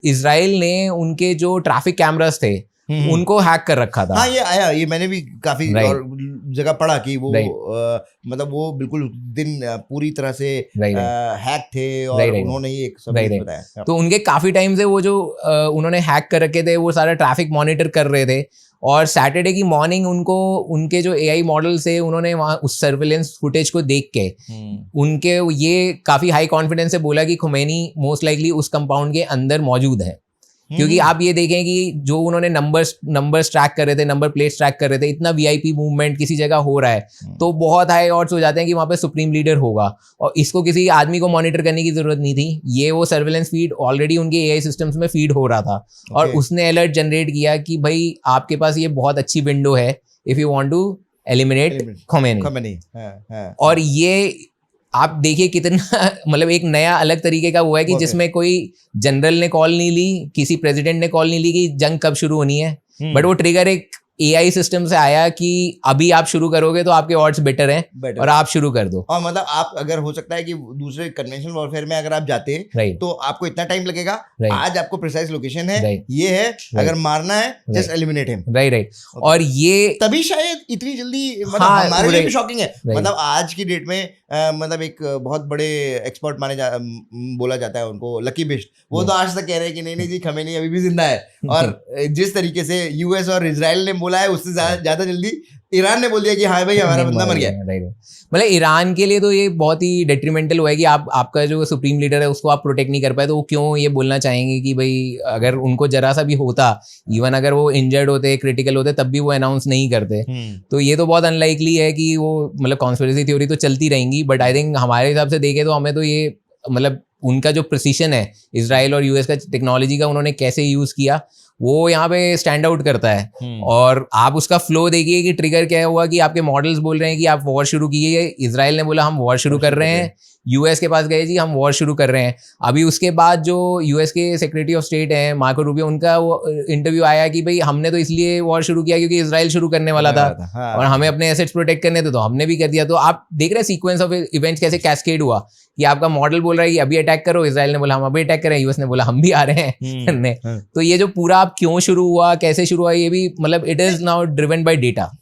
Israel ने उनके जो ट्रैफिक कैमरास थे उनको हैक कर रखा था। हाँ, ये आया, ये मैंने भी काफी और जगह पढ़ा कि वो मतलब वो बिल्कुल दिन पूरी तरह से हैक थे और उन्होंने ही एक सब बताया। तो उनके काफी टाइम से वो जो उन्होंने हैक कर रखे थे वो सारा ट्रैफिक मॉनिटर कर रहे थे, और सैटरडे की मॉर्निंग उनको उनके जो एआई मॉडल्स है उन्होंने वहाँ उस सर्विलेंस फुटेज को देख के उनके ये काफी हाई कॉन्फिडेंस से बोला कि खुमैनी मोस्ट लाइकली उस कंपाउंड के अंदर मौजूद है। क्योंकि आप ये देखें कि जो उन्होंने नंबर्स ट्रैक कर रहे थे, नंबर प्लेट्स ट्रैक कर रहे थे, इतना वीआईपी मूवमेंट किसी जगह हो रहा है तो बहुत हाई ऑड्स हो जाते हैं कि वहाँ पे सुप्रीम लीडर होगा, और इसको किसी आदमी को मॉनिटर करने की जरूरत नहीं थी। ये वो सर्विलेंस फीड ऑलरेडी उनके एआई सिस्टम्स में फीड हो रहा था और उसने अलर्ट जनरेट किया कि भाई आपके पास ये बहुत अच्छी विंडो है if you want to eliminate Khomeini. और ये आप देखिए कितना मतलब एक नया अलग तरीके का वो है कि जिसमें कोई जनरल ने कॉल नहीं ली, किसी प्रेसिडेंट ने कॉल नहीं ली कि जंग कब शुरू होनी है, बट वो ट्रिगर एक एआई सिस्टम से आया कि अभी आप शुरू करोगे तो आपके ऑड्स बेटर हैं और आप शुरू कर दो। और मतलब आप अगर हो सकता है कि दूसरे कन्वेंशनल वॉरफेयर में अगर आप जाते हैं तो आपको इतना टाइम लगेगा, आज आपको प्रिसाइज लोकेशन है, ये है, अगर मारना है जस्ट एलिमिनेट हिम। राइट। और ये तभी शायद इतनी जल्दी मतलब हमारे लिए भी शॉकिंग है। मतलब आज की डेट में मतलब एक बहुत बड़े एक्सपर्ट बोला जाता है उनको, लकी बिस्ट, वो तो आज तक कह रहे हैं कि नहीं जी खमेनी अभी भी जिंदा है। और जिस तरीके से यूएस और इजराइल ने बोला है उससे ज्यादा जल्दी ईरान ने बोल दिया कि हाँ भाई हमारा बंदा मर गया। मतलब ईरान के लिए तो ये बहुत ही डेट्रीमेंटल हुआ है कि आपका जो सुप्रीम लीडर है उसको आप प्रोटेक्ट नहीं कर पाए, तो वो क्यों ये बोलना चाहेंगे कि भाई अगर उनको जरा सा भी होता, इवन अगर वो इंजर्ड होते, क्रिटिकल होते, तब भी वो अनाउंस नहीं करते। तो ये तो बहुत अनलाइकली है कि वो मतलब कॉन्स्पिरेसी थ्योरी तो चलती रहेंगी, बट आई थिंक हमारे हिसाब से देखें तो हमें तो ये मतलब उनका जो प्रिसीशन है इजराइल और यूएस का टेक्नोलॉजी का, उन्होंने कैसे यूज किया वो यहाँ पे स्टैंड आउट करता है। और आप उसका फ्लो देखिए कि ट्रिगर क्या हुआ कि आपके मॉडल्स बोल रहे हैं कि आप वॉर शुरू कीजिए, इजराइल ने बोला हम वॉर शुरू कर रहे हैं, यूएस के पास गए जी हम वॉर शुरू कर रहे हैं। अभी उसके बाद जो यूएस के सेक्रेटरी ऑफ स्टेट हैं मार्को रूबियो, उनका वो इंटरव्यू आया कि भाई हमने तो इसलिए वॉर शुरू किया क्योंकि इजराइल शुरू करने वाला था और हमें अपने एसेट्स प्रोटेक्ट करने थे तो हमने भी कर दिया। तो आप देख रहे हैं सीक्वेंस ऑफ इवेंट्स कैसे कैस्केड हुआ कि आपका मॉडल बोल रहा है कि अभी अटैक करो, इजराइल ने बोला हम अभी अटैक करें, यूएस ने बोला हम भी आ रहे हैं करने। तो ये जो पूरा क्यों शुरू हुआ, कैसे शुरू हुआ, ये भी मतलब it is now driven by data.